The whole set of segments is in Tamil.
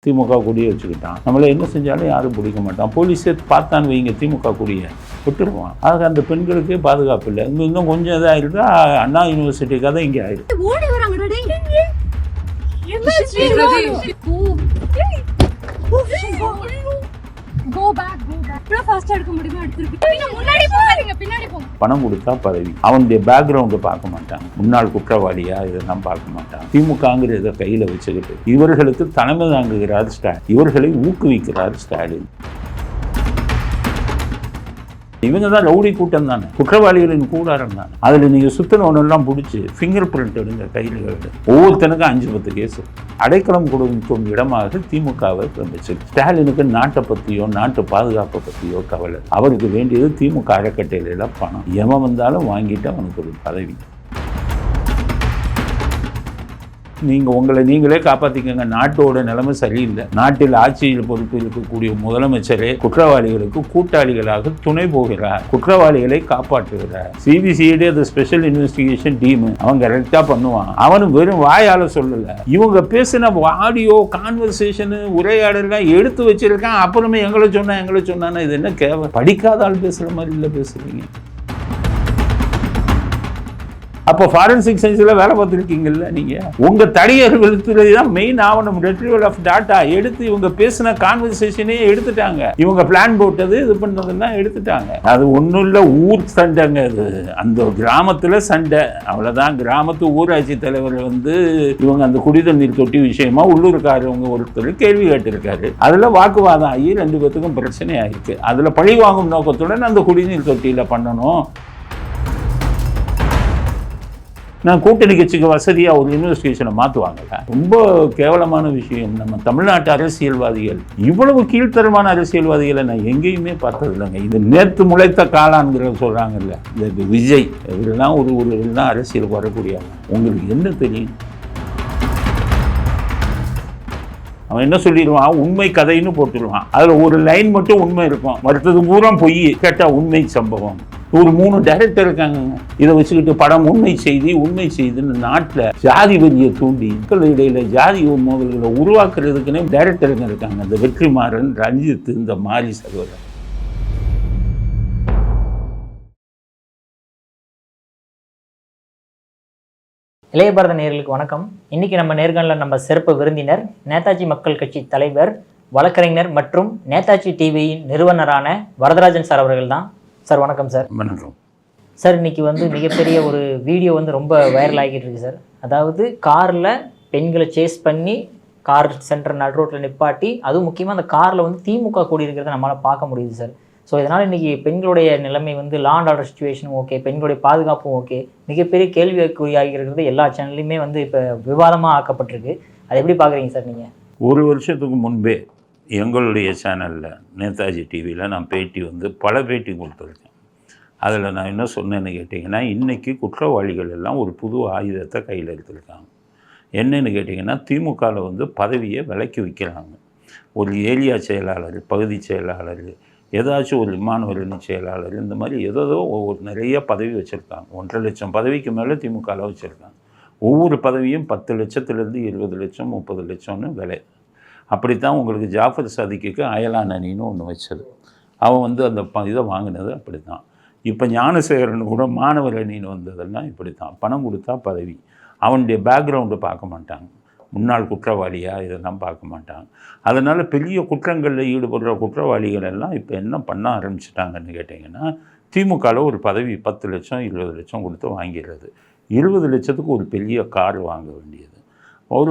திமுக கொடியை வச்சுக்கிட்டான். நம்மளை என்ன செஞ்சாலும் யாரும் பிடிக்க மாட்டான். போலீஸே பார்த்தான்னு வைங்க திமுக கொடியை விட்டுருவான். அதுக்கு அந்த பெண்களுக்கே பாதுகாப்பு இல்லை. இன்னும் கொஞ்சம் இதாக இருந்தா அண்ணா யூனிவர்சிட்டி கதை இங்கே ஆயிடும். பணம் கொடுத்தா பதவி. அவனுடைய பேக்ரவுண்டை பார்க்க மாட்டாங்க. முன்னாள் குற்றவாளியா இதெல்லாம் பார்க்க மாட்டாங்க. திமுகங்கிறத கையில வச்சுக்கிட்டு இவர்களுக்கு தலைமை தாங்குகிறார் ஸ்டாலின். இவர்களை ஊக்குவிக்கிறார் ஸ்டாலின். இவங்க தான் ரவுடி கூட்டம் தானே, குற்றவாளிகளின் கூடாரம் தானே. அதில் நீங்கள் சுத்தனவனெல்லாம் பிடிச்சி ஃபிங்கர் பிரிண்ட் எடுங்க கையில். ஒவ்வொருத்தனுக்கும் 5-10 கேஸ். அடைக்கலம் கொடுக்கும் இடமாக திமுகவை வச்சு ஸ்டாலினுக்கு நாட்டை பற்றியோ நாட்டு பாதுகாப்பை பற்றியோ கவலை. அவருக்கு வேண்டியது திமுக அறக்கட்டையில பணம். எவன் வந்தாலும் வாங்கிட்டு அவனுக்கு ஒரு பதவி. நீங்கள் உங்களை நீங்களே காப்பாற்றிக்கங்க. நாட்டோட நிலைமை சரியில்லை. நாட்டில் ஆட்சியில் பொறுப்பு இருக்கக்கூடிய முதலமைச்சரே குற்றவாளிகளுக்கு கூட்டாளிகளாக துணை போகிறார். குற்றவாளிகளை காப்பாற்றுகிறார். சிபிசிஐடி அது ஸ்பெஷல் இன்வெஸ்டிகேஷன் டீம் அவன் கரெக்டாக பண்ணுவான். அவனு வெறும் வாயால் சொல்லலை. இவங்க பேசின ஆடியோ கான்வர்சேஷனு உரையாடலாம் எடுத்து வச்சிருக்கான். அப்புறமே எங்களை சொன்னான்னு இது என்ன கேவலம். படிக்காத ஆள் பேசுகிற மாதிரி இல்லை பேசுகிறீங்க. அப்போ ஃபாரன்சிக் சயின்ஸில் வேலை பார்த்துருக்கீங்கல்ல நீங்கள். உங்கள் தடியர்களுக்கு தான் மெயின் ஆவணம். ரெட்ரீவல் ஆஃப் டாட்டா எடுத்து இவங்க பேசின கான்வர்சேஷனே எடுத்துட்டாங்க. இவங்க பிளான் போட்டது இது பண்ணதெல்லாம் எடுத்துட்டாங்க. அது ஒன்றும் இல்லை, ஊர் சண்டைங்க. அது அந்த கிராமத்தில் சண்டை, அவ்வளோதான். கிராமத்து ஊராட்சி தலைவர் இவங்க அந்த குடிதண்ணீர் தொட்டி விஷயமா உள்ளூர்காரவங்க ஒருத்தர் கேள்வி கேட்டிருக்காரு. அதில் வாக்குவாதம் ஆகி 2 பேத்துக்கும் பிரச்சனை ஆயிருக்கு. அதில் பழி வாங்கும் நோக்கத்துடன் அந்த குடிநீர் தொட்டியில் பண்ணணும். நான் கூட்டணி கட்சிக்கு வசதியாக ஒரு இன்வெஸ்டிகேஷனை மாற்றுவாங்கல்ல. ரொம்ப கேவலமான விஷயம். நம்ம தமிழ்நாட்டு அரசியல்வாதிகள் இவ்வளவு கீழ்த்தரமான அரசியல்வாதிகளை நான் எங்கேயுமே பார்த்தது இல்லைங்க. இது நேற்று முளைத்த காலான்கிற சொல்கிறாங்கல்ல, இந்த விஜய் இவரெல்லாம் இதெல்லாம் அரசியலுக்கு வரக்கூடியவங்க. உங்களுக்கு என்ன தெரியும்? அவன் என்ன சொல்லிடுவான், உண்மை கதைன்னு போட்டுடுவான். அதில் ஒரு லைன் மட்டும் உண்மை இருக்கும், மறுத்தது பூரா பொய். கேட்டால் உண்மை சம்பவம். ஒரு 3 டைரக்டர் இருக்காங்க. இதை வச்சுக்கிட்டு படம் உண்மை செய்தின்னு நாட்டில் ஜாதி வரியை தூண்டி மக்கள் இடையில ஜாதி மோதல்களை உருவாக்குறதுக்குன்னே டைரக்டருங்க இருக்காங்க. இந்த வெற்றிமாறன், ரஞ்சித், இந்த மாரி சகோதரர். இளைய பாரத நேயர்களுக்கு வணக்கம். இன்னைக்கு நம்ம நேர்காணலில் நம்ம சிறப்பு விருந்தினர் நேதாஜி மக்கள் கட்சி தலைவர், வழக்கறிஞர் மற்றும் நேதாஜி டிவியின் நிறுவனரான வரதராஜன் சார் அவர்கள் தான். சார் வணக்கம் சார். வணக்கம் சார். இன்னைக்கு மிகப்பெரிய ஒரு வீடியோ ரொம்ப வைரல் ஆகிட்டு இருக்கு சார். அதாவது காரில் பெண்களை சேஸ் பண்ணி கார் சென்டர் நடு ரோட்டில் நிப்பாட்டி, அதுவும் முக்கியமாக அந்த காரில் திமுக கூடி இருக்கிறத நம்மளால் பார்க்க முடியுது சார். ஸோ இதனால் இன்றைக்கி பெண்களுடைய நிலைமை லா அண்ட் ஆர்டர் சுச்சுவேஷனும் ஓகே, பெண்களுடைய பாதுகாப்பும் ஓகே, மிகப்பெரிய கேள்விக்குறியாகி இருக்கிறது. எல்லா சேனல்லையுமே இப்போ விவாதமாக ஆக்கப்பட்டிருக்கு. அதை எப்படி பார்க்குறீங்க சார் நீங்கள்? ஒரு வருஷத்துக்கு முன்பே எங்களுடைய சேனலில் நேதாஜி டிவியில் நான் பேட்டி பல பேட்டி கொடுத்துருக்கேன். அதில் நான் என்ன சொன்னேன்னு கேட்டிங்கன்னா, இன்றைக்கி குற்றவாளிகள் எல்லாம் ஒரு புது ஆயுதத்தை கையில் எடுத்துருக்காங்க. என்னென்னு கேட்டிங்கன்னா, திமுகவில் பதவியை விலக்கி வைக்கிறாங்க. ஒரு ஏரியா செயலாளர், பகுதி செயலாளர், ஏதாச்சும் ஒரு விமானவரணி செயலாளர், இந்த மாதிரி ஏதோ நிறைய பதவி வச்சுருக்காங்க. 1.5 லட்சம் பதவிக்கு மேலே திமுகவில் வச்சுருக்காங்க. ஒவ்வொரு பதவியும் 10 லட்சத்துலேருந்து 20 லட்சம் 30 லட்சம்னு விலை. அப்படித்தான் உங்களுக்கு ஜாஃபர் சாதிக்கு அயலான் அணின்னு ஒன்று வச்சது. அவன் அந்த இதை வாங்கினது அப்படி தான். இப்போ ஞானசேகரன் கூட மாணவர் அணின்னு வந்ததெல்லாம் இப்படி தான். பணம் கொடுத்தா பதவி. அவனுடைய பேக்ரவுண்டை பார்க்க மாட்டாங்க. முன்னாள் குற்றவாளியா இதெல்லாம் பார்க்க மாட்டாங்க. அதனால் பெரிய குற்றங்களில் ஈடுபடுற குற்றவாளிகள் எல்லாம் இப்போ என்ன பண்ண ஆரம்பிச்சிட்டாங்கன்னு கேட்டிங்கன்னா, திமுகவில் ஒரு பதவி 10 லட்சம் 20 லட்சம் கொடுத்து வாங்கிறது. 20 லட்சத்துக்கு ஒரு பெரிய கார் வாங்க வேண்டியது. ஒரு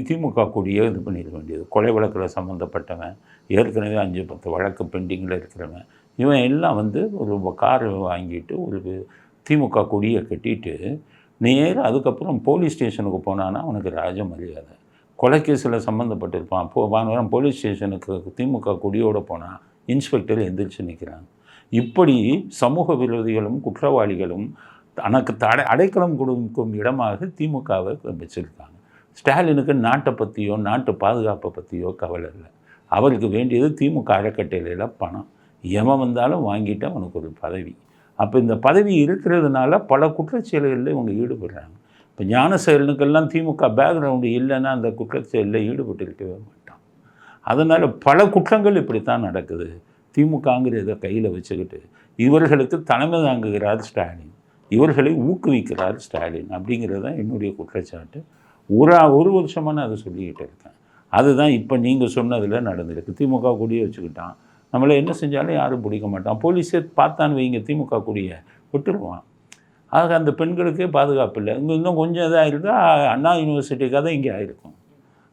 திமுக கூடிய இது பண்ணிட வேண்டியது. கொலை வழக்கில் சம்மந்தப்பட்டவன், ஏற்கனவே 5-10 வழக்கு பெண்டிங்கில் இருக்கிறவன், இவன் எல்லாம் ஒரு கார் வாங்கிட்டு ஒரு திமுக கொடியை கட்டிட்டு அதுக்கப்புறம் போலீஸ் ஸ்டேஷனுக்கு போனான்னா அவனுக்கு ராஜ மரியாதை. கொலைக்கேஸில் சம்மந்தப்பட்டிருப்பான். வாரம் போலீஸ் ஸ்டேஷனுக்கு திமுக கொடியோடு போனால் இன்ஸ்பெக்டர் எந்திரிச்சு நிற்கிறாங்க. இப்படி சமூக விரோதிகளும் குற்றவாளிகளும் தனக்கு அடைக்கலம் கொடுக்கும் இடமாக திமுகவை வச்சுருக்காங்க. ஸ்டாலினுக்கு நாட்டை பற்றியோ நாட்டு பாதுகாப்பை பற்றியோ கவலை இல்லை. அவருக்கு வேண்டியது திமுக அறக்கட்டையில பணம். எவன் வந்தாலும் வாங்கிட்டு அவனுக்கு ஒரு பதவி. அப்போ இந்த பதவி இருக்கிறதுனால பல குற்றச்செயல்களில் இவங்க ஈடுபடுறாங்க. இப்போ ஞானசேகரனுக்கெல்லாம் திமுக பேக்ரவுண்டு இல்லைன்னா அந்த குற்றச்செயலில் ஈடுபட்டு இருக்கவே மாட்டான். அதனால் பல குற்றங்கள் இப்படித்தான் நடக்குது. திமுகங்கிறத கையில் வச்சுக்கிட்டு இவர்களுக்கு தலைமை தாங்குகிறார் ஸ்டாலின், இவர்களை ஊக்குவிக்கிறார் ஸ்டாலின் அப்படிங்கிறது தான் என்னுடைய குற்றச்சாட்டு. ஒரு வருஷமாக நான் அதை சொல்லிக்கிட்டு இருக்கேன். அதுதான் இப்போ நீங்கள் சொன்னதில் நடந்திருக்கு. திமுக கொடியை வச்சுக்கிட்டான், நம்மளை என்ன செஞ்சாலும் யாரும் பிடிக்க மாட்டான். போலீஸே பார்த்தான்னு வைங்க திமுக கொடியை விட்டுருவான். ஆக அந்த பெண்களுக்கே பாதுகாப்பு இல்லை. இங்கே இன்னும் கொஞ்சம் இதாக இருந்தால் அண்ணா யூனிவர்சிட்டி கதை இங்கே ஆகிருக்கும்,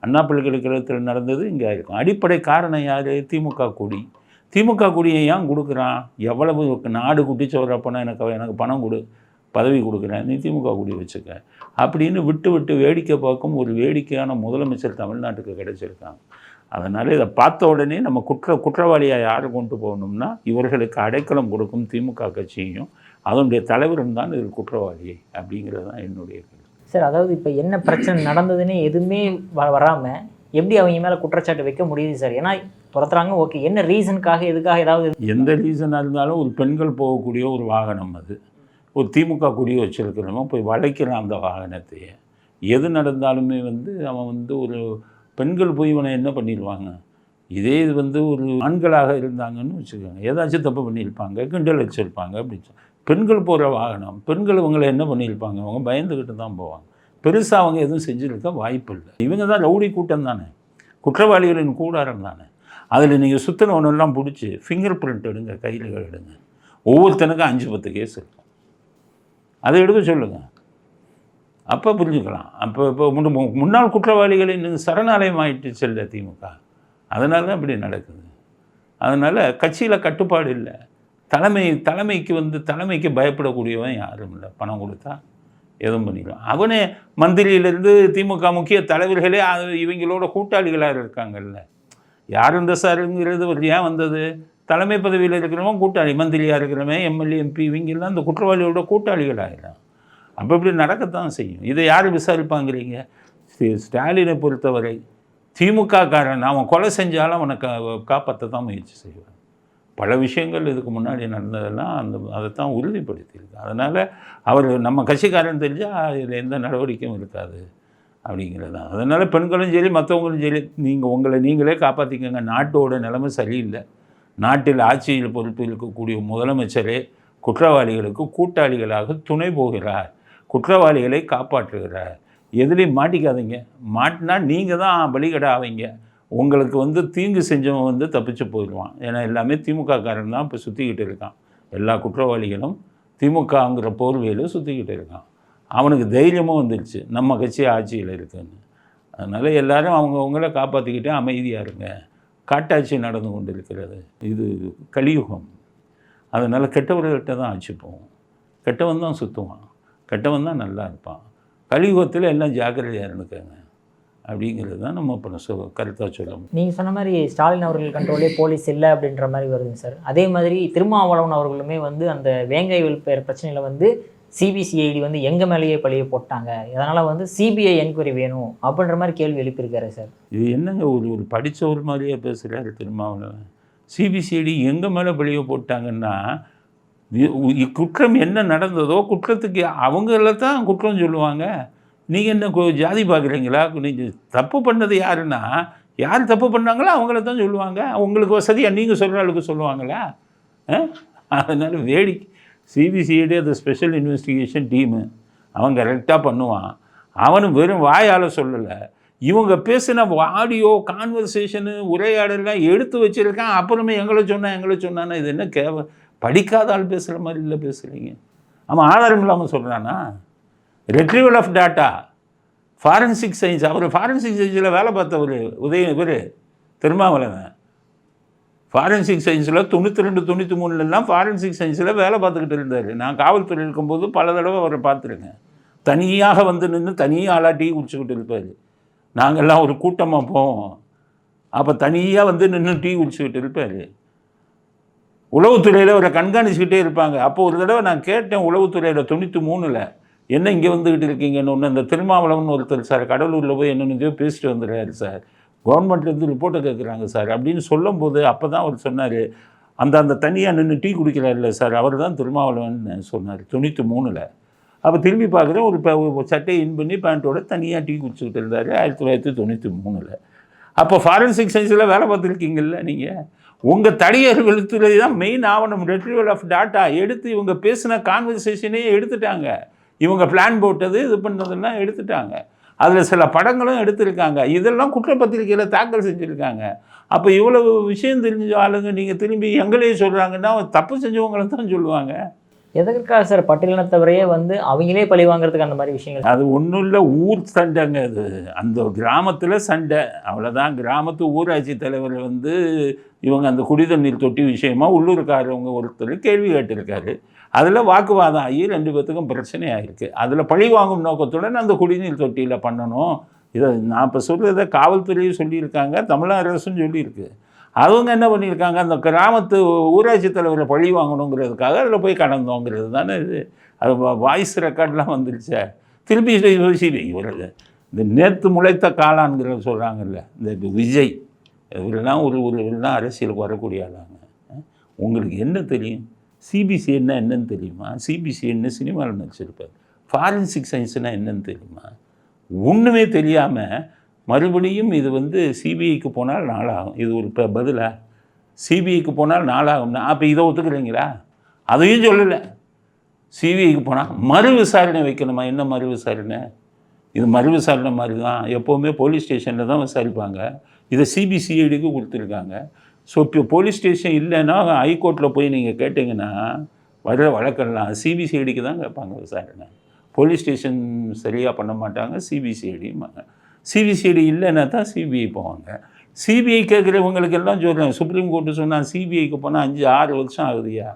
அண்ணா பல்கலைக்கழகத்தில் நடந்தது இங்கே ஆகிருக்கும். அடிப்படை காரணம் யார்? திமுக கொடி. திமுக கொடியை ஏன் கொடுக்குறான்? எவ்வளவு நாடு குட்டிச்சவரப்போனா எனக்கு பணம் கொடு, பதவி கொடுக்குறேன், நீ திமுக கொடி வச்சுக்க அப்படின்னு விட்டு வேடிக்கை பார்க்கும் ஒரு வேடிக்கையான முதலமைச்சர் தமிழ்நாட்டுக்கு கிடைச்சிருக்காங்க. அதனால் இதை பார்த்த உடனே நம்ம குற்றவாளியாக யாரை கொண்டு போகணும்னா இவர்களுக்கு அடைக்கலம் கொடுக்கும் திமுக கட்சியும் அதனுடைய தலைவரும் தான் இதில் குற்றவாளி அப்படிங்கிறது தான் என்னுடைய கருத்து. சார், அதாவது இப்போ என்ன பிரச்சனை நடந்ததுன்னு எதுவுமே வராமல் எப்படி அவங்க மேலே குற்றச்சாட்டு வைக்க முடியுது சார்? ஏன்னா துரத்துறாங்க, ஓகே, என்ன ரீசனுக்காக, எதுக்காக, ஏதாவது எந்த ரீசனாக இருந்தாலும் ஒரு பெண்கள் போகக்கூடிய ஒரு வாகனம், அது ஒரு திமுக கொடியை வச்சுருக்கிறவங்க போய் வளைக்கிறான் அந்த வாகனத்தையே. எது நடந்தாலுமே அவன் ஒரு பெண்கள் போய் இவனை என்ன பண்ணிடுவாங்க? இதே இது ஒரு ஆண்களாக இருந்தாங்கன்னு வச்சுக்கோங்க, ஏதாச்சும் தப்பு பண்ணியிருப்பாங்க, கிண்டல் வச்சுருப்பாங்க அப்படின்னு பெண்கள் போகிற வாகனம், பெண்கள் இவங்களை என்ன பண்ணியிருப்பாங்க? அவங்க பயந்துக்கிட்டு தான் போவாங்க. பெருசாக அவங்க எதுவும் செஞ்சுருக்க வாய்ப்பு இல்லை. இவங்க தான் ரவுடி கூட்டம் தானே, குற்றவாளிகளின் கூடாரம் தானே. அதில் நீங்கள் சுற்றினவனெல்லாம் பிடிச்சி ஃபிங்கர் பிரிண்ட் எடுங்க, கையில் எடுங்க. ஒவ்வொருத்தனுக்கும் 5-10 கேஸ் இருக்கும், அதை எடுக்க சொல்லுங்கள், அப்போ புரிஞ்சுக்கலாம். இப்போ முன்னாள் குற்றவாளிகளை நீங்கள் சரணாலயம் ஆகிட்டு செல்ல திமுக, அதனால தான் இப்படி நடக்குது. அதனால் கட்சியில் கட்டுப்பாடு இல்லை. தலைமைக்கு பயப்படக்கூடியவன் யாரும் இல்லை. பணம் கொடுத்தா எதுவும் பண்ணிக்கலாம். அவனே மந்திரியிலேருந்து திமுக முக்கிய தலைவர்களே இவங்களோட கூட்டாளிகளாக இருக்காங்கல்ல. யார் இந்த சாருங்கிறது ஏன் வந்தது? தலைமை பதவியில் இருக்கிறவன் கூட்டாளி, மந்திரியாக இருக்கிறவன், எம்எல்ஏ, எம்பி, இவங்கெல்லாம் இந்த குற்றவாளியோட கூட்டாளிகளாகிடும். அப்போ இப்படி நடக்கத்தான் செய்யும். இதை யார் விசாரிப்பாங்கிறீங்க? ஸ்டாலினை பொறுத்தவரை திமுககாரன் அவன் கொலை செஞ்சாலும் அவனை காப்பாற்ற தான் முயற்சி செய்வான். பல விஷயங்கள் இதுக்கு முன்னாடி நடந்ததெல்லாம் அதைத்தான் உறுதிப்படுத்தியிருக்கு. அதனால் அவர் நம்ம கட்சிக்காரன் தெரிஞ்சால் இதில் எந்த நடவடிக்கையும் இருக்காது அப்படிங்கிறது தான். அதனால் பெண்களும் சரி மற்றவங்களும் சரி, நீங்களே காப்பாற்றிக்கங்க. நாட்டோட நிலைமை சரியில்லை. நாட்டில் ஆட்சியில் பொறுப்பு இருக்கக்கூடிய முதலமைச்சரே குற்றவாளிகளுக்கு கூட்டாளிகளாக துணை போகிறார், குற்றவாளிகளை காப்பாற்றுகிறார். எதுலேயும் மாட்டிக்காதீங்க. மாட்டினா நீங்கள் தான் பலிகடை ஆவீங்க. உங்களுக்கு தீங்கு செஞ்சவன் தப்பிச்சு போயிடுவான். ஏன்னா எல்லாமே திமுககாரன் தான் இப்போ சுற்றிக்கிட்டு இருக்கான். எல்லா குற்றவாளிகளும் திமுகங்கிற போர்வையில் சுற்றிக்கிட்டு இருக்கான். அவனுக்கு தைரியமும் வந்துடுச்சு, நம்ம கட்சி ஆட்சியில் இருக்குன்னு. அதனால் எல்லோரும் அவங்கள காப்பாற்றிக்கிட்டே அமைதியாக இருங்க. காட்டாட்சி நடந்து கொண்டு இருக்கிறது, இது கலியுகம். அதனால் கெட்டவர்கள்ட்ட தான் ஆட்சி போகும். கெட்டவன் தான் சுற்றுவான், கெட்டவன் தான் நல்லா இருப்பான். கலியுகத்தில் எல்லாம் ஜாக்கிரதையாக இருந்துக்கங்க அப்படிங்கிறது தான் நம்ம இப்போ கருத்தாக சொல்லணும். நீங்கள் சொன்ன மாதிரி ஸ்டாலின் அவர்கள் கண்ட்ரோலே போலீஸ் இல்லை அப்படின்ற மாதிரி வருதுங்க சார். அதே மாதிரி திருமாவளவன் அவர்களுமே அந்த வேங்கை வெல்ஃபேர் பிரச்சனையில் சிபிசிஐடி எங்கள் மேலேயே பழியை போட்டாங்க, அதனால் சிபிஐ என்கொயரி வேணும் அப்படின்ற மாதிரி கேள்வி எழுப்பியிருக்காரு சார். இது என்னங்க ஒரு படித்த ஒரு மாதிரியே பேசுகிறாரு திருமாவளவன். சிபிசிஐடி எங்கள் மேலே பழியை போட்டாங்கன்னா குற்றம் என்ன நடந்ததோ குற்றத்துக்கு அவங்கள தான் குற்றம் சொல்லுவாங்க. நீங்கள் என்ன ஜாதி பார்க்குறீங்களா? நீங்கள் தப்பு பண்ணது யாருன்னா, யார் தப்பு பண்ணாங்களோ அவங்கள தான் சொல்லுவாங்க. உங்களுக்கு வசதியாக நீங்கள் சொல்கிற அளவுக்கு சொல்லுவாங்களா? அதனால் வேடிக்கை. சிபிசிஐடி அது ஸ்பெஷல் இன்வெஸ்டிகேஷன் டீமு, அவன் கரெக்டாக பண்ணுவான். அவனும் வெறும் வாயால் சொல்லலை, இவங்க பேசின ஆடியோ கான்வர்சேஷனு உரையாடலாம் எடுத்து வச்சுருக்கான். அப்புறமே எங்களை சொன்னான்னா இது என்ன படிக்காத ஆள் பேசுகிற மாதிரி இல்லை பேசுகிறீங்க. அவன் ஆதாரம் இல்லாமல் சொல்கிறானா? Retrieval of data, forensic science. அவர் ஃபாரன்சிக் சயின்ஸில் வேலை பார்த்தவர் திருமாவளவன். ஃபாரன்சிக் சயின்ஸில் 92, 93 ஃபாரன்சிக் சயின்ஸில் வேலை பார்த்துக்கிட்டு இருந்தார். நான் காவல்துறை இருக்கும்போது பல தடவை அவரை பார்த்துருக்கேன். தனியாக நின்று தனியாக ஆளாக டீ குடிச்சுக்கிட்டு இருப்பார். நாங்கள்லாம் ஒரு கூட்டமாக போவோம், அப்போ தனியாக நின்று டீ குடிச்சுக்கிட்டு இருப்பார். உளவுத்துறையில் அவரை கண்காணிச்சுக்கிட்டே இருப்பாங்க. அப்போ ஒரு தடவை நான் கேட்டேன், உளவுத்துறையில் 93 என்ன இங்கே வந்துக்கிட்டு இருக்கீங்கன்னு. ஒன்று அந்த திருமாவளவன் ஒருத்தர் சார் கடலூரில் போய் என்னென்னதையோ பேசிட்டு வந்துடுறாரு சார், கவர்மெண்ட்லேருந்து ரிப்போர்ட்டை கேட்குறாங்க சார் அப்படின்னு சொல்லும்போது அப்போ தான் அவர் சொன்னார், அந்த தனியாக நின்று டீ குடிக்கிறார்ல சார், அவர் தான் திருமாவளவன் சொன்னார் 93. அப்போ திரும்பி பார்க்குறேன், ஒரு சட்டையை இன் பண்ணி பேண்ட்டோட தனியாக டீ குடிச்சுக்கிட்டு இருந்தார் 1993. அப்போ ஃபாரன்சிக் சயின்ஸில் வேலை பார்த்துருக்கீங்கல்ல நீங்கள். உங்கள் தடியர்களுக்கு தான் மெயின் ஆவணம் ரெட்ரீவல் ஆஃப் டாட்டா எடுத்து இவங்க பேசின கான்வர்சேஷனே எடுத்துட்டாங்க. இவங்க பிளான் போட்டது இது பண்ணதெல்லாம் எடுத்துட்டாங்க. அதில் சில படங்களும் எடுத்திருக்காங்க. இதெல்லாம் குற்றப்பத்திரிகையில் தாக்கல் செஞ்சுருக்காங்க. அப்போ இவ்வளவு விஷயம் தெரிஞ்ச ஆளுங்க நீங்கள் திரும்பி எங்களையே சொல்கிறாங்கன்னா தப்பு செஞ்சவங்களை தான் சொல்லுவாங்க. எதற்காக சார் பட்டியலினத்தவரையே வந்து அவங்களே பழி வாங்குறதுக்கு அந்த மாதிரி விஷயங்கள்? அது ஒன்றும் இல்லை, ஊர் சண்டைங்க. அது அந்த கிராமத்தில் சண்டை, அவ்வளோதான். கிராமத்து ஊராட்சி தலைவர் வந்து இவங்க அந்த குடிதண்ணீர் தொட்டி விஷயமா உள்ளூர்காரவங்க ஒருத்தர் கேள்வி கேட்டிருக்காரு. அதில் வாக்குவாதம் ஆகி 2 பேத்துக்கும் பிரச்சனை ஆகிருக்கு. அதில் பழி வாங்கும் நோக்கத்துடன் அந்த குடிநீர் தொட்டியில் பண்ணணும். இதை நான் இப்போ சொல்கிறத காவல்துறையும் சொல்லியிருக்காங்க, தமிழக அரசும் சொல்லியிருக்கு. அவங்க என்ன பண்ணியிருக்காங்க, அந்த கிராமத்து ஊராட்சி தலைவரை பழி வாங்கணுங்கிறதுக்காக அதில் போய் கடந்தோங்கிறது தானே இது. அது வாய்ஸ் ரெக்கார்ட்லாம் வந்துருச்சே. திருப்பி இவர் இந்த நேற்று முளைத்த காளான்ங்கிறத சொல்கிறாங்கல்ல, இந்த விஜய் இவரெல்லாம் இவரெல்லாம் அரசியலுக்கு வரக்கூடிய ஆளாங்க. உங்களுக்கு என்ன தெரியும்? சிபிசி என்னன்னு தெரியுமா? சிபிசி என்ன சினிமாவில் நடிச்சிருப்பார். ஃபாரன்சிக் சயின்ஸ்னால் என்னன்னு தெரியுமா? ஒன்றுமே தெரியாமல் மறுபடியும் இது வந்து சிபிஐக்கு போனால் நாளாகும். இது ஒரு பதிலா? சிபிஐக்கு போனால் நாளாகும்னா அப்போ இதை ஒத்துக்கிறீங்களா? அதையும் சொல்லலை. சிபிஐக்கு போனால் மறு விசாரணை வைக்கணுமா? என்ன மறு விசாரணை? இது மறு விசாரணை மாதிரி தான். எப்போவுமே போலீஸ் ஸ்டேஷனில் தான் விசாரிப்பாங்க. இதை சிபிசிஐடிக்கு கொடுத்துருக்காங்க. ஸோ இப்போ போலீஸ் ஸ்டேஷன் இல்லைன்னா ஹைகோர்ட்டில் போய் நீங்கள் கேட்டிங்கன்னா வர வழக்கெல்லாம் சிபிசிஐடிக்கு தான் கேட்பாங்க விசாரணை. போலீஸ் ஸ்டேஷன் சரியாக பண்ண மாட்டாங்க, சிபிசிஐடிம்பாங்க. சிபிசிஐடி இல்லைன்னா தான் சிபிஐ போவாங்க. சிபிஐ கேட்குறவங்களுக்கு எல்லாம் சொல்கிறேன், சுப்ரீம் கோர்ட்டு சொன்னால் சிபிஐக்கு போனால் 5-6 வருஷம் ஆகுதுயா.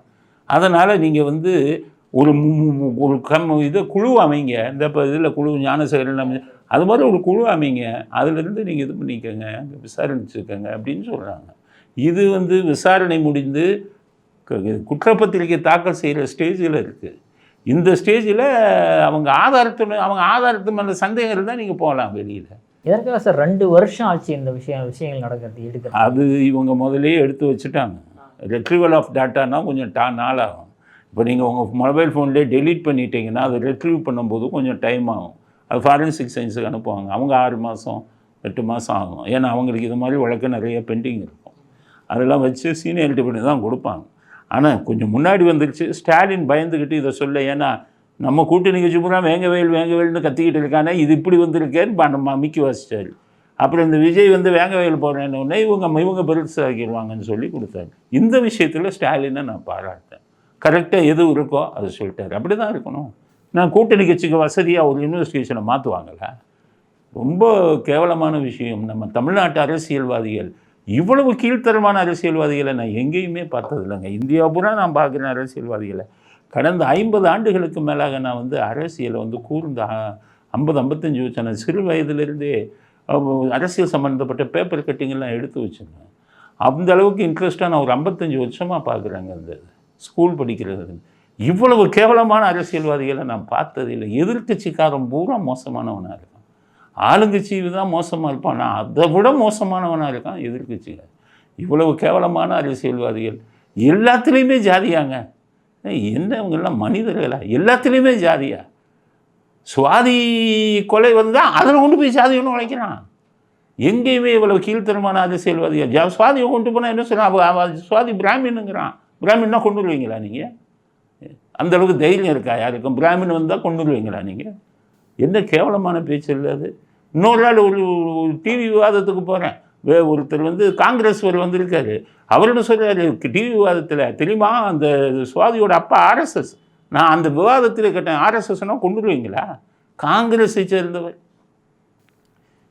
அதனால் நீங்கள் வந்து ஒரு இதை குழு அமைங்க. இந்த இப்போ இதில் குழு ஞானசேகரன் அது மாதிரி ஒரு குழு அமைங்க. அதிலிருந்து நீங்கள் இது பண்ணிக்கோங்க, விசாரணிச்சுக்கோங்க அப்படின்னு சொல்கிறாங்க. இது வந்து விசாரணை முடிந்து குற்றப்பத்திரிகை தாக்கல் செய்கிற ஸ்டேஜில் இருக்குது. இந்த ஸ்டேஜில் அவங்க ஆதாரத்து மேலே சந்தேகம் இருந்தால் நீங்கள் போகலாம் வெளியில். எதற்காக சார் 2 வருஷம் ஆச்சு இந்த விஷயங்கள் நடக்கிறது எடுக்கிறது? அது இவங்க முதலே எடுத்து வச்சுட்டாங்க. ரெட்ரீவல் ஆஃப் டாட்டானா கொஞ்சம் நாளாகும். இப்போ நீங்கள் உங்கள் மொபைல் ஃபோன்லேயே டெலீட் பண்ணிட்டீங்கன்னா அதை ரெட்ரீவ் பண்ணும்போது கொஞ்சம் டைம் ஆகும். அது ஃபாரன்சிக் சயின்ஸுக்கு அனுப்புவாங்க. அவங்க 6 மாதம் 8 மாதம் ஆகும். ஏன்னா அவங்களுக்கு இது மாதிரி வழக்கு நிறைய பெண்டிங் இருக்கும். அதெல்லாம் வச்சு சீனியாரிட்டி பண்ணி தான் கொடுப்பாங்க. ஆனால் கொஞ்சம் முன்னாடி வந்துருச்சு. ஸ்டாலின் பயந்துக்கிட்டு இதை சொல்ல, ஏன்னா நம்ம கூட்டணி கட்சி பூரா வேங்கவேல்னு கத்திக்கிட்டு இருக்கானே, இது இப்படி வந்திருக்கேன்னு நம்ம அமிக்கி வாசித்தார். அப்புறம் இந்த விஜய் வந்து வேங்கவேல் போடுறேன்னு இவங்க பெருசாக்கிடுவாங்கன்னு சொல்லி கொடுத்தாரு. இந்த விஷயத்தில் ஸ்டாலினை நான் பாராட்டேன். கரெக்டாக எது இருக்கோ அதை சொல்லிட்டார். அப்படி தான் இருக்கணும். நான் கூட்டணி கட்சிக்கு வசதியாக ஒரு இன்வெஸ்டிகேஷனை மாற்றுவாங்களா? ரொம்ப கேவலமான விஷயம். நம்ம தமிழ்நாட்டு அரசியல்வாதிகள் இவ்வளவு கீழ்த்தரமான அரசியல்வாதிகளை நான் எங்கேயுமே பார்த்ததில்லைங்க. இந்தியா பூரா நான் பார்க்குறேன் அரசியல்வாதிகளை. கடந்த 50 ஆண்டுகளுக்கு மேலாக நான் வந்து அரசியலை வந்து கூர்ந்த 50-55 வச்சேன். நான் சிறு வயதிலிருந்தே அரசியல் சம்மந்தப்பட்ட பேப்பர் கட்டிங்கெல்லாம் எடுத்து வச்சுருந்தேன். அந்த அளவுக்கு இன்ட்ரெஸ்ட்டாக நான் ஒரு 55 வருஷமாக பார்க்குறேங்க. அந்த ஸ்கூல் படிக்கிறது இவ்வளவு கேவலமான அரசியல்வாதிகளை நான் பார்த்ததில்லை. எதிர்கட்சிக்காரன் பூரா மோசமானவனாக இருக்கான். ஆளுங்கட்சி தான் மோசமாக இருப்பான். நான் அதை விட மோசமானவனாக இருக்கான் எதிர்கட்சிகள். இவ்வளவு கேவலமான அரசியல்வாதிகள் எல்லாத்துலேயுமே ஜாதியாங்க. என்ன இவங்கெல்லாம் மனிதர்களா? எல்லாத்துலேயுமே ஜாதியா? சுவாதி கொலை வந்தால் அதில் கொண்டு போய் ஜாதி ஒன்று உழைக்கிறான். எங்கேயுமே இவ்வளவு கீழ்த்தரமான அரசியல்வாதிகள். சுவாதியை கொண்டு போனால் என்ன சொல்கிறான்? சுவாதி பிராமின்னுங்கிறான். பிராமின்னா கொண்டு வருவீங்களா நீங்கள்? அந்தளவுக்கு தைரியம் இருக்கா யாருக்கும்? பிராமின் வந்தால் கொண்டு வருவீங்களா நீங்கள்? என்ன கேவலமான பேச்சு இல்லை அது. இன்னொரு நாள் ஒரு டிவி விவாதத்துக்கு போகிறேன். ஒருத்தர் வந்து காங்கிரஸ் வந்திருக்காரு. அவரோட சொல்கிறாரு டிவி விவாதத்தில், தெரியுமா அந்த சுவாதியோட அப்பா ஆர்எஸ்எஸ். நான் அந்த விவாதத்தில் கேட்டேன், ஆர்எஸ்எஸ்னால் கொண்டு வருவீங்களா? காங்கிரஸை சேர்ந்தவர்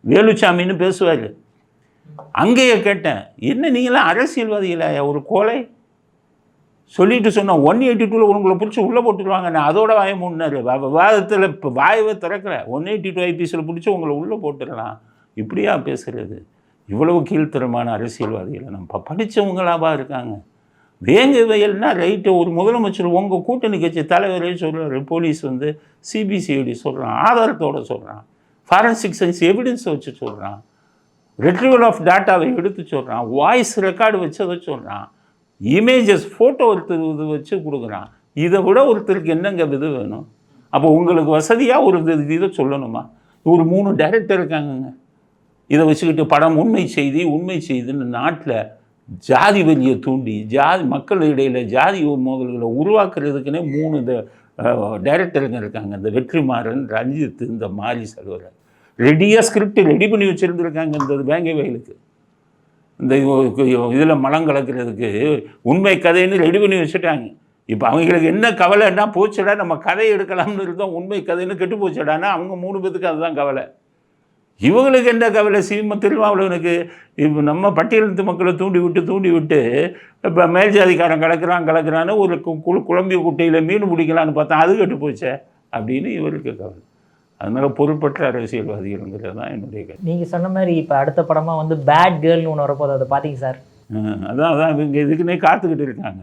வேலுச்சாமின்னு பேசுவார். அங்கேயே கேட்டேன், என்ன நீங்களாம் அரசியல்வாதிகளா? ஒரு கொலை சொல்லிட்டு சொன்னால் 182 உங்களை பிடிச்சி உள்ளே போட்டுருவாங்க. நான் அதோட வாய முன்னாரு விவாதத்தில் இப்போ வாயவே திறக்கல. 182 ஐபிஎஸில் பிடிச்சி உங்களை உள்ளே போட்டுடலாம். இப்படியா பேசுகிறது? இவ்வளவு கீழ்த்தரமான அரசியல்வாதிகளை நம்ம படித்தவங்களாவா இருக்காங்க? வேங்கவயல்னா ரைட்டு. ஒரு முதலமைச்சர் உங்கள் கூட்டணி கட்சி தலைவரே சொல்கிறார், போலீஸ் வந்து சிபிசிஐடி சொல்கிறான், ஆதாரத்தோடு சொல்கிறான், ஃபாரன்சிக் சயின்ஸ் எவிடன்ஸை வச்சு சொல்கிறான், ரெட்ரிவல் ஆஃப் டாட்டாவை எடுத்து சொல்கிறான், வாய்ஸ் ரெக்கார்டு வச்சு அதை சொல்கிறான், இமேஜஸ் ஃபோட்டோ ஒருத்தர் இது வச்சு கொடுக்குறான். இதை விட ஒருத்தருக்கு என்னங்க இது வேணும்? அப்போ உங்களுக்கு வசதியாக ஒரு இதை சொல்லணுமா? ஒரு 3 டைரக்டர் இருக்காங்கங்க. இதை வச்சுக்கிட்டு படம் உண்மை செய்தின்னு நாட்டில் ஜாதி வலியை தூண்டி மக்கள் இடையில் ஜாதி மோதல்களை உருவாக்குறதுக்குன்னே 3 டைரக்டருங்க இருக்காங்க. இந்த வெற்றிமாறன், ரஞ்சித், இந்த மாரி செல்வராஜ் ரெடியாக ஸ்கிரிப்ட் ரெடி பண்ணி வச்சுருந்துருக்காங்க. இந்த வேங்கை வயலுக்கு இந்த இதில் மலம் கலக்கிறதுக்கு உண்மை கதைன்னு ரெடி பண்ணி வச்சுட்டாங்க. இப்போ அவங்களுக்கு என்ன கவலைன்னா, போச்சடா நம்ம கதை எடுக்கலாம்னு இருந்தோம், உண்மை கதைன்னு கெட்டு போச்சடான்னா அவங்க 3 பேத்துக்கு அதுதான் கவலை. இவங்களுக்கு என்ன கவலை? திருமாவளவனுக்கு இப்போ நம்ம பட்டியலத்து மக்களை தூண்டி விட்டு இப்போ மேல் ஜாதிக்காரன் கலக்கிறான்னு ஒரு குழம்பிய குட்டையில் மீன் பிடிக்கலான்னு பார்த்தா அது கெட்டு போச்சே அப்படின்னு இவருக்கு கவலை. அதனால் பொறுப்பற்ற அரசியல்வாதிகள்ங்கிறது தான் என்னுடைய கருத்து. நீங்கள் சொன்ன மாதிரி இப்போ அடுத்த படமாக வந்து பேட் கேர்ள்னு ஒன்று வரப்போது, அதை பார்த்தீங்க சார்? அதான் இவங்க இதுக்குன்னே காத்துக்கிட்டு இருக்காங்க.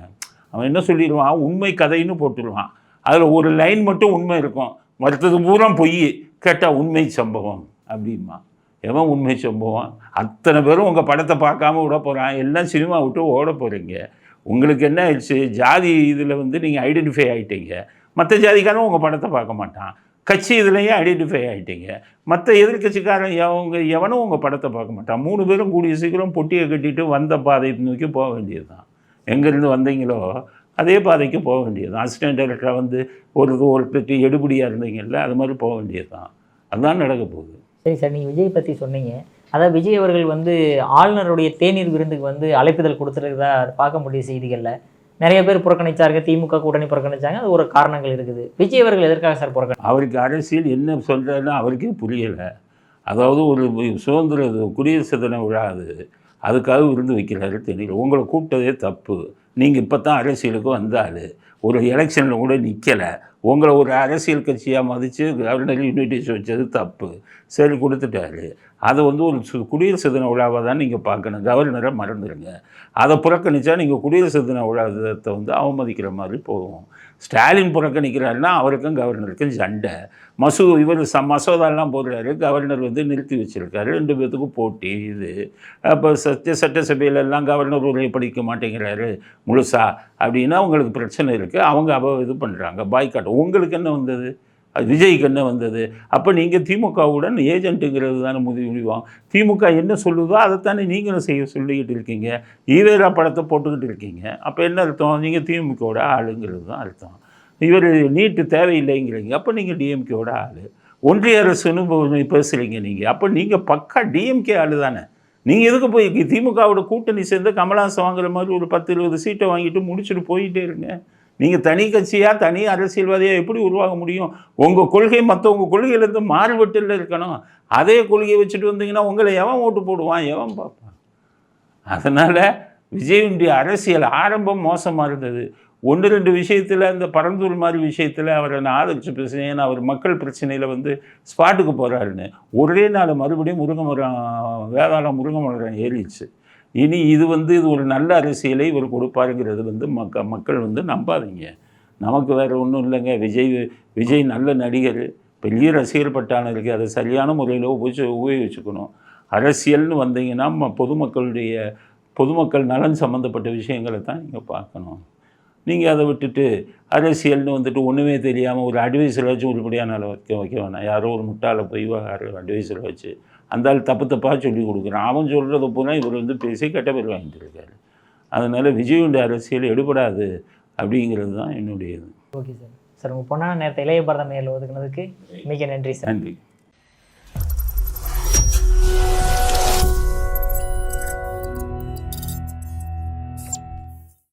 அவன் என்ன சொல்லிடுவான், உண்மை கதைன்னு போட்டுடுவான். அதில் ஒரு லைன் மட்டும் உண்மை இருக்கும், மற்றது பூரா பொய், கேட்டால் உண்மை சம்பவம் அப்படிமா. எவன் உண்மை சம்பவம்? அத்தனை பேரும் உங்கள் படத்தை பார்க்காம விட போகிறான். எல்லாம் சினிமா விட்டு ஓட போகிறீங்க. உங்களுக்கு என்ன ஆயிடுச்சு? ஜாதி இதில் நீங்கள் ஐடென்டிஃபை ஆகிட்டீங்க. மற்ற ஜாதிக்காரன் உங்கள் படத்தை பார்க்க மாட்டான். கட்சி இதுலேயும் ஐடென்டிஃபை ஆகிட்டீங்க. மற்ற எதிர்கட்சிக்காரன் எவனும் உங்கள் படத்தை பார்க்க மாட்டான். 3 பேரும் கூடிய சீக்கிரம் பொட்டியை கட்டிட்டு வந்த பாதை நோக்கி போக வேண்டியது தான். எங்கேருந்து வந்தீங்களோ அதே பாதைக்கு போக வேண்டியது தான். அசிஸ்டன்ட் டைரக்டராக ஒருத்தர் எடுபடியாக இருந்தீங்கல்ல, அது மாதிரி போக வேண்டியது தான். அதுதான் நடக்க போகுது. சரி சார், நீங்கள் விஜய் பற்றி சொன்னீங்க. அதாவது விஜய் அவர்கள் ஆளுநருடைய தேநீர் விருந்துக்கு அழைப்புதல் கொடுத்துருக்குதா பார்க்க முடிய செய்திகளில் நிறைய பேர் புறக்கணிச்சாங்க. திமுக கூட்டணி புறக்கணிச்சாங்க. அது ஒரு காரணங்கள் இருக்குது. விஜய் அவர்கள் எதற்காக சார் புறக்கணி? அவருக்கு அரசியல் என்ன சொல்கிறதுன்னா அவருக்கே புரியலை. அதாவது ஒரு சுதந்திர குடியரசு தின விழா அதுக்காக விருந்து வைக்கிறாரு தெரியல. உங்களை கூப்பிட்டதே தப்பு. நீங்கள் இப்போ தான் அரசியலுக்கு வந்தால் ஒரு எலெக்ஷனில் கூட நிற்கலை. உங்களை ஒரு அரசியல் கட்சியாக மதித்து கவர்னர் இன்விடேஷன் வச்சது தப்பு. சரி கொடுத்துட்டாரு. அதை ஒரு குடியரசு தின விழாவாக தான் நீங்கள் பார்க்கணும். கவர்னரை மறந்துடுங்க. அதை புறக்கணித்தா நீங்கள் குடியரசு தின விழாத்தை அவமதிக்கிற மாதிரி போகும். ஸ்டாலின் புறக்கணிக்கிறாருன்னா அவருக்கும் கவர்னருக்கும் சண்டை. இவர் மசோதாலாம் போடுறாரு, கவர்னர் நிறுத்தி வச்சுருக்காரு. 2 பேர்த்துக்கும் போட்டி. அப்போ சட்டசபையிலெல்லாம் கவர்னர் உரையை படிக்க மாட்டேங்கிறாரு முழுசா அப்படின்னா உங்களுக்கு பிரச்சனை இருக்குது. அவங்க இது பண்ணுறாங்க, பாய்காட். உங்களுக்கு என்ன வந்தது? விஜய்க்கு என்ன வந்தது? அப்போ நீங்கள் திமுகவுடன் ஏஜென்ட்டுங்கிறது தானே முடிவாங்க. திமுக என்ன சொல்லுதோ அதைத்தானே நீங்களும் சொல்லிக்கிட்டு இருக்கீங்க. ஈவேரா படத்தை போட்டுக்கிட்டு இருக்கீங்க. அப்போ என்ன அர்த்தம்? நீங்கள் திமுகவோட ஆளுங்கிறது தான் அர்த்தம். இவர் நீட்டு தேவையில்லைங்கிறீங்க. அப்போ நீங்கள் டிஎம்கேவோட ஆள். ஒன்றிய அரசுன்னு பேசுகிறீங்க நீங்கள். அப்போ நீங்கள் பக்கா டிஎம்கே ஆள் தானே. நீங்கள் எதுக்கு போய் திமுகவோட கூட்டணி சேர்ந்து கமலஹாசன் வாங்குற மாதிரி ஒரு 10-20 சீட்டை வாங்கிட்டு முடிச்சுட்டு போயிட்டே இருங்க. நீங்கள் தனி கட்சியாக தனி அரசியல்வாதியாக எப்படி உருவாக முடியும்? உங்கள் கொள்கை மற்றவங்க கொள்கையிலேருந்து மாறுபட்டில் இருக்கணும். அதே கொள்கையை வச்சுட்டு வந்தீங்கன்னா உங்களை எவன் ஓட்டு போடுவான், எவன் பார்ப்பான்? அதனால் விஜயுடைய அரசியல் ஆரம்பம் மோசமாக இருந்தது. 1-2 விஷயத்தில், இந்த பரந்தூர் மாதிரி விஷயத்தில் அவரை நான் ஆதரிச்சு பேசுகிறேன். ஏன்னா அவர் மக்கள் பிரச்சனையில் ஸ்பாட்டுக்கு போகிறாருன்னு. ஒரே நாள் மறுபடியும் வேதாளம் முருங்கமரம் ஏறிடுச்சு. இனி இது ஒரு நல்ல அரசியலை இவர் கொடுப்பாருங்கிறது மக்கள் நம்பாதீங்க. நமக்கு வேறு ஒன்றும் இல்லைங்க. விஜய் நல்ல நடிகர், பெரிய ரசிகர் பட்டாளம் இருக்குது. அதை சரியான முறையில் உபயோகிச்சுக்கணும். அரசியல்னு வந்தீங்கன்னா பொதுமக்கள் நலன் சம்மந்தப்பட்ட விஷயங்களை தான் நீங்கள் பார்க்கணும். நீங்கள் அதை விட்டுட்டு அரசியல்னு ஒன்றுமே தெரியாமல் ஒரு அட்வைஸில் வச்சு உருப்படியான வைக்க வேணாம். யாரோ ஒரு முட்டாளை போய் அட்வைஸில் வச்சு அந்த ஆள் தப்பாக சொல்லி கொடுக்குறான். அவன் சொல்கிறத பூரா இவர் பேசி கெட்ட பேர் வாங்கிட்டு இருக்காரு. அதனால் விஜயுடைய அரசியல் எடுபடாது அப்படிங்கிறது தான் என்னுடைய இது. Okay sir. சார் உங்கள் பொண்ணான நேரத்தை இளைய பாரதம் நேரில் ஒதுக்குனதுக்கு மிக நன்றி சார். நன்றி.